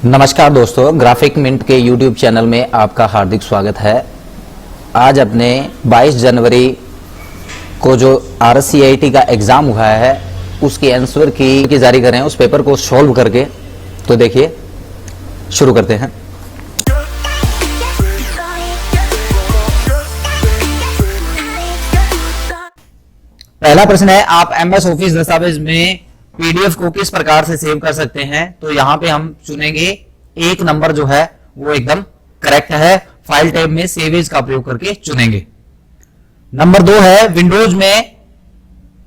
नमस्कार दोस्तों, graphic mint के YouTube चैनल में आपका हार्दिक स्वागत है। आज अपने 22 जनवरी को जो RCIT का एग्जाम हुआ है उसकी आंसर की जारी करें, उस पेपर को सॉल्व करके। तो देखिए, शुरू करते हैं। पहला प्रश्न है, आप MS ऑफिस दस्तावेज में PDF को किस प्रकार से सेव कर सकते हैं? तो यहां पे हम चुनेंगे एक नंबर जो है वो एकदम करेक्ट है, फाइल टाइप में सेव एज का प्रयोग करके चुनेंगे। नंबर 2 है, विंडोज में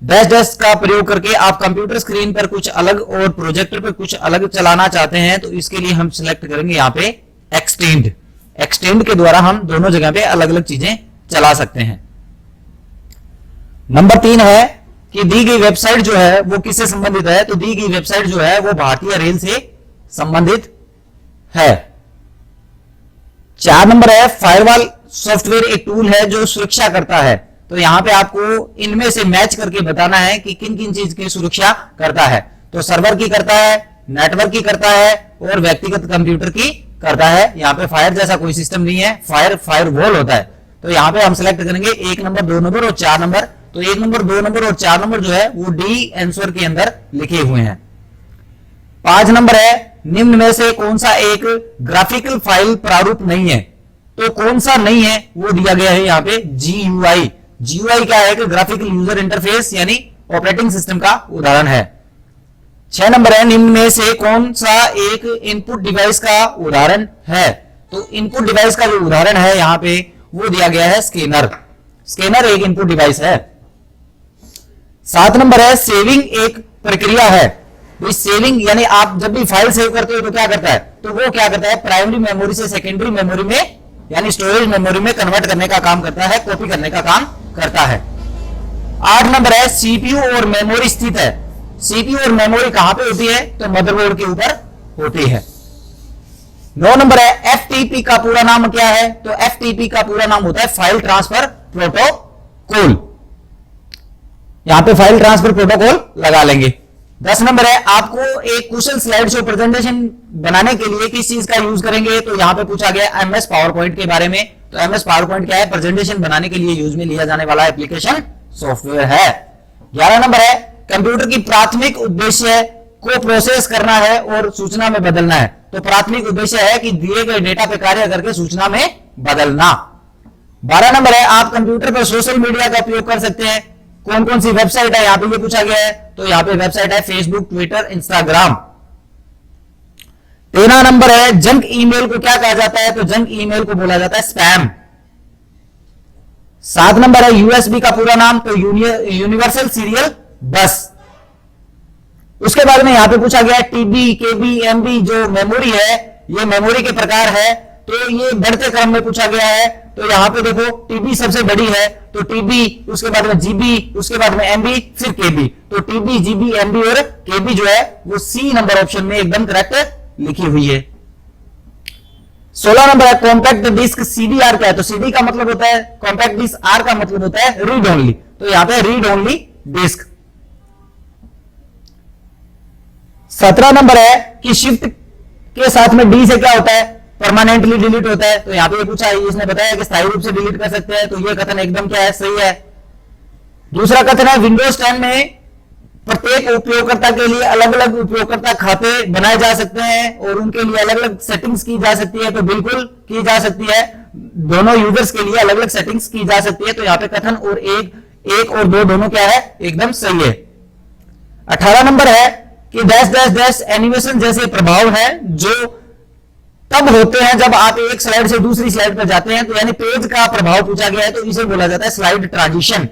डैश डैश का प्रयोग करके आप कंप्यूटर स्क्रीन पर कुछ अलग और प्रोजेक्टर पर कुछ अलग चलाना चाहते हैं, तो इसके लिए हम सिलेक्ट करेंगे यहाँ पे एक्सटेंड। एक्सटेंड के द्वारा हम दोनों जगह पे अलग अलग चीजें चला सकते हैं। नंबर 3 है कि दी गई वेबसाइट जो है वो किससे संबंधित है? तो दी गई वेबसाइट जो है वो भारतीय रेल से संबंधित है। 4 नंबर है, फायरवॉल सॉफ्टवेयर एक टूल है जो सुरक्षा करता है। तो यहां पे आपको इनमें से मैच करके बताना है कि किन किन चीज की सुरक्षा करता है। तो सर्वर की करता है, नेटवर्क की करता है और व्यक्तिगत कंप्यूटर की करता है। यहाँ पे फायर जैसा कोई सिस्टम नहीं है, फायरवॉल होता है। तो यहाँ पे हम सिलेक्ट करेंगे 1 नंबर, 2 नंबर और 4 नंबर। तो 1 नंबर, 2 नंबर और 4 नंबर जो है वो डी आंसर के अंदर लिखे हुए हैं। 5 नंबर है, निम्न में से कौन सा एक ग्राफिकल फाइल प्रारूप नहीं है? तो कौन सा नहीं है वो दिया गया है यहाँ पे GUI। GUI क्या है? कि ग्राफिकल यूजर इंटरफेस यानी ऑपरेटिंग सिस्टम का उदाहरण है। 6 नंबर है, निम्न में से कौन सा एक इनपुट डिवाइस का उदाहरण है? तो इनपुट डिवाइस का जो उदाहरण है यहाँ पे वो दिया गया है स्कैनर। स्कैनर एक इनपुट डिवाइस है। 7 नंबर है, सेविंग एक प्रक्रिया है। तो सेविंग यानी आप जब भी फाइल सेव करते हो तो क्या करता है? तो वो क्या करता है? प्राइमरी मेमोरी से सेकेंडरी मेमोरी में यानी स्टोरेज मेमोरी में कन्वर्ट करने का काम करता है, कॉपी करने का काम करता है। 8 नंबर है, CPU और मेमोरी स्थित है। CPU और मेमोरी कहां पे होती है? तो मदरबोर्ड के ऊपर होती है। 9 नंबर है, FTP का पूरा नाम क्या है? तो FTP का पूरा नाम होता है फाइल ट्रांसफर प्रोटोकॉल। यहां पे फाइल ट्रांसफर प्रोटोकॉल लगा लेंगे। 10 नंबर है, आपको एक कुशल स्लाइड शो प्रेजेंटेशन बनाने के लिए किस चीज का यूज करेंगे? तो यहां पे पूछा गया MS पावर पॉइंट के बारे में। तो MS पावर पॉइंट क्या है? प्रेजेंटेशन बनाने के लिए यूज में लिया जाने वाला एप्लीकेशन सॉफ्टवेयर है। 11 नंबर है, कंप्यूटर की प्राथमिक उद्देश्य को प्रोसेस करना है और सूचना में बदलना है। तो प्राथमिक उद्देश्य है कि दिए गए डेटा पे कार्य करके सूचना में बदलना। 12 नंबर है, आप कंप्यूटर पर सोशल मीडिया का उपयोग कर सकते हैं। कौन कौन सी वेबसाइट है यहाँ पे ये पूछा गया है? तो यहाँ पे वेबसाइट है फेसबुक, ट्विटर, इंस्टाग्राम। 13 नंबर है, जंक ईमेल को क्या कहा जाता है? तो जंक ईमेल को बोला जाता है स्पैम। 7 नंबर है, USB का पूरा नाम? तो यूनिवर्सल सीरियल बस। उसके बाद में यहां पे पूछा गया है TB, KB, MB जो मेमोरी है ये मेमोरी के प्रकार है। तो ये बढ़ते क्रम में पूछा गया है। तो यहां पे देखो TB सबसे बड़ी है, तो TB, उसके बाद में GB, उसके बाद में MB, फिर KB। तो TB, GB, MB और KB जो है वो C नंबर ऑप्शन में एकदम करेक्ट लिखी हुई है। 16 नंबर है, कॉम्पैक्ट डिस्क CDR क्या है? तो CD का मतलब होता है कॉम्पैक्ट डिस्क, R का मतलब होता है रीड ओनली। तो यहां पे रीड ओनली डिस्क। 17 नंबर है कि शिफ्ट के साथ में D से क्या होता है? परमानेंटली डिलीट होता है। तो यहां पे पूछा है, इसने बताया कि स्थायी रूप से डिलीट कर सकते हैं। तो ये कथन एकदम क्या है? सही है। दूसरा कथन है, विंडोज 10 में प्रत्येक उपयोगकर्ता के लिए अलग अलग उपयोगकर्ता खाते बनाए जा सकते हैं और उनके लिए अलग अलग सेटिंग्स की जा सकती है। तो बिल्कुल की जा सकती है, दोनों यूजर्स के लिए अलग अलग सेटिंग्स की जा सकती है। तो यहां पे कथन और एक और दो दोनों क्या है? एकदम सही है। 18 नंबर है कि डैश डैश डैश एनिमेशन जैसे प्रभाव है जो तब होते हैं जब आप एक स्लाइड से दूसरी स्लाइड पर जाते हैं। तो यानी पेज का प्रभाव पूछा गया है, तो इसे बोला जाता है स्लाइड ट्रांजिशन।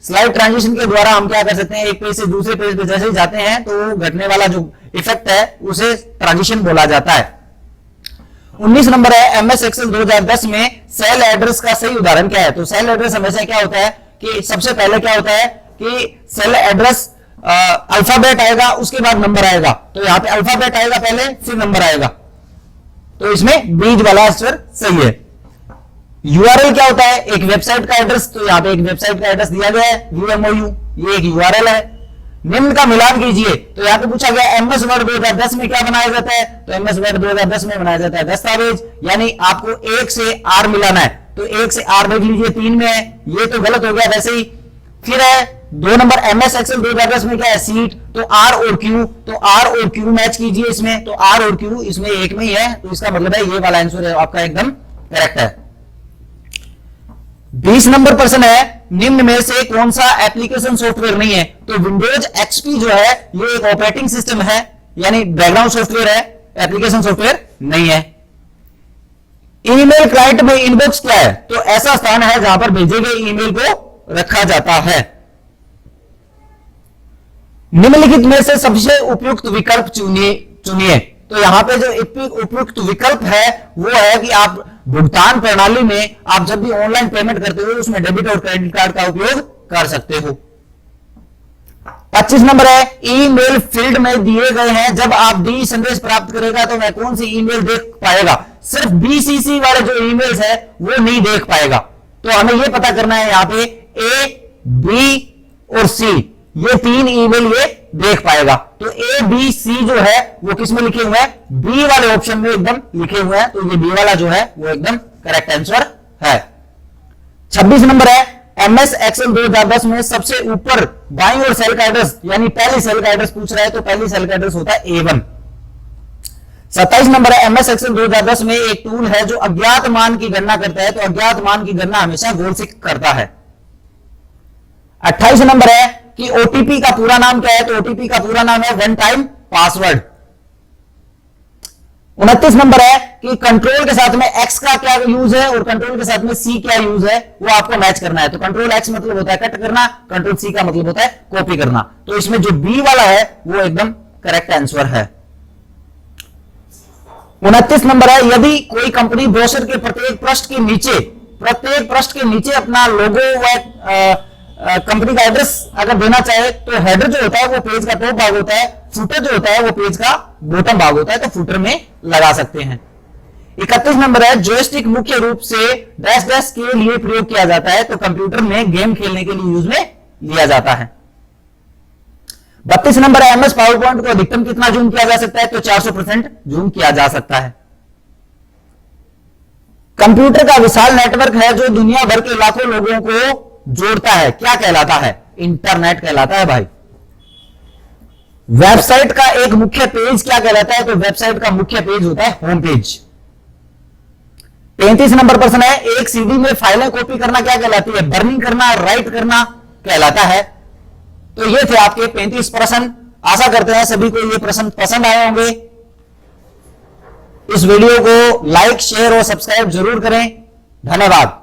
स्लाइड ट्रांजिशन के द्वारा हम क्या कर सकते हैं? एक पेज से दूसरे पेज पे जैसे ही जाते हैं तो घटने वाला जो इफेक्ट है उसे ट्रांजिशन बोला जाता है। 19 नंबर है, MS एक्सेल 2010 में सेल एड्रेस का सही उदाहरण क्या है? तो सेल एड्रेस हमेशा क्या होता है कि सबसे पहले क्या होता है कि सेल एड्रेस अल्फाबेट आएगा, उसके बाद नंबर आएगा। तो यहां पे अल्फाबेट आएगा पहले, फिर नंबर आएगा। तो इसमें बीच वाला आंसर सही है। URL क्या होता है? एक वेबसाइट का एड्रेस। तो यहां पे एक वेबसाइट का एड्रेस दिया गया है, VMOU, ये एक URL है। निम्न का मिलान कीजिए। तो यहां पे पूछा गया एमएस वर्ड 2010 में क्या बनाया जाता है, तो एमएस वर्ड 2010 में बनाया जाता है दस्तावेज, यानी आपको 1 से आर मिलाना है। तो 1 से आर देख लीजिए 3 में है, ये तो गलत हो गया वैसे ही। फिर है 2 नंबर एमएस एक्सेल 2010 में क्या है, सीट, तो आर और क्यू, तो आर और क्यू मैच कीजिए इसमें, तो आर और क्यू इसमें एक में ही है, तो इसका मतलब है ये वाला आंसर है आपका एकदम करेक्ट है। 20 नंबर प्रश्न है, निम्न में से कौन सा एप्लीकेशन सॉफ्टवेयर नहीं है, तो विंडोज एक्सपी जो है ये एक ऑपरेटिंग सिस्टम है, यानी बैकग्राउंड सॉफ्टवेयर है, एप्लीकेशन सॉफ्टवेयर नहीं है। ईमेल क्लाइंट में इनबॉक्स क्या है, तो ऐसा स्थान है जहां पर भेजे गए ईमेल को रखा जाता है। निम्नलिखित में से सबसे उपयुक्त विकल्प चुनिए। तो यहां पे जो उपयुक्त विकल्प है वो है कि आप भुगतान प्रणाली में आप जब भी ऑनलाइन पेमेंट करते हो उसमें डेबिट और क्रेडिट कार्ड का उपयोग कर सकते हो। 25 नंबर है, ईमेल फील्ड में दिए गए हैं, जब आप डी संदेश प्राप्त करेगा तो वह कौन सी ईमेल देख पाएगा, सिर्फ बीसीसी वाले जो ईमेल्स है वो नहीं देख पाएगा। तो हमें यह पता करना है यहां पे ए, बी और सी, ये 3 ईमेल ये देख पाएगा। तो ए, बी, सी जो है वो किस में लिखे हुए हैं, बी वाले ऑप्शन में एकदम लिखे हुए हैं, तो ये बी वाला जो है वो एकदम करेक्ट आंसर है। 26 नंबर है, एमएस एक्सेल 2010 में सबसे ऊपर बाईं ओर सेल का एड्रेस, यानी पहली सेल का एड्रेस पूछ रहा है, तो पहली सेल का एड्रेस होता है A1। 27 नंबर है, एमएस एक्सेल 2010 में एक टूल है जो अज्ञात मान की गणना करता है, तो अज्ञात मान की गणना हमेशा गोल से करता है। 28 नंबर है कि ओटीपी का पूरा नाम क्या है, तो ओटीपी का पूरा नाम है वन टाइम पासवर्ड। 29 नंबर है कि कंट्रोल के साथ में एक्स का क्या यूज है और कंट्रोल के साथ में सी क्या यूज है, वो आपको मैच करना है। तो कंट्रोल एक्स मतलब होता है कट करना, कंट्रोल सी का मतलब होता है कॉपी करना, तो इसमें जो बी वाला है वो एकदम करेक्ट आंसर है। 29 नंबर है, यदि कोई कंपनी ब्रोशर के प्रत्येक पृष्ठ के नीचे अपना लोगो व कंपनी का एड्रेस अगर देना चाहे, तो हेडर जो होता है वो पेज का टॉप भाग होता है, फुटर जो होता है वो पेज का बॉटम भाग होता है, तो फुटर में लगा सकते हैं। 31 नंबर है, जॉयस्टिक मुख्य रूप से डैश डैश के लिए प्रयोग किया जाता है, तो कंप्यूटर में गेम खेलने के लिए यूज में लिया जाता है। 32 नंबर है, एमएस पावर पॉइंट को अधिकतम कितना जूम किया जा सकता है, तो 400% जूम किया जा सकता है। कंप्यूटर का विशाल नेटवर्क है जो दुनिया भर के लाखों लोगों को जोड़ता है, क्या कहलाता है, इंटरनेट कहलाता है भाई। वेबसाइट का एक मुख्य पेज क्या कहलाता है, तो वेबसाइट का मुख्य पेज होता है होम पेज। 33 नंबर प्रश्न है, एक सीडी में फाइलें कॉपी करना क्या कहलाती है, बर्निंग करना, राइट करना कहलाता है। तो ये थे आपके 35 प्रश्न। आशा करते हैं सभी को ये प्रश्न पसंद आए होंगे। इस वीडियो को लाइक, शेयर और सब्सक्राइब जरूर करें। धन्यवाद।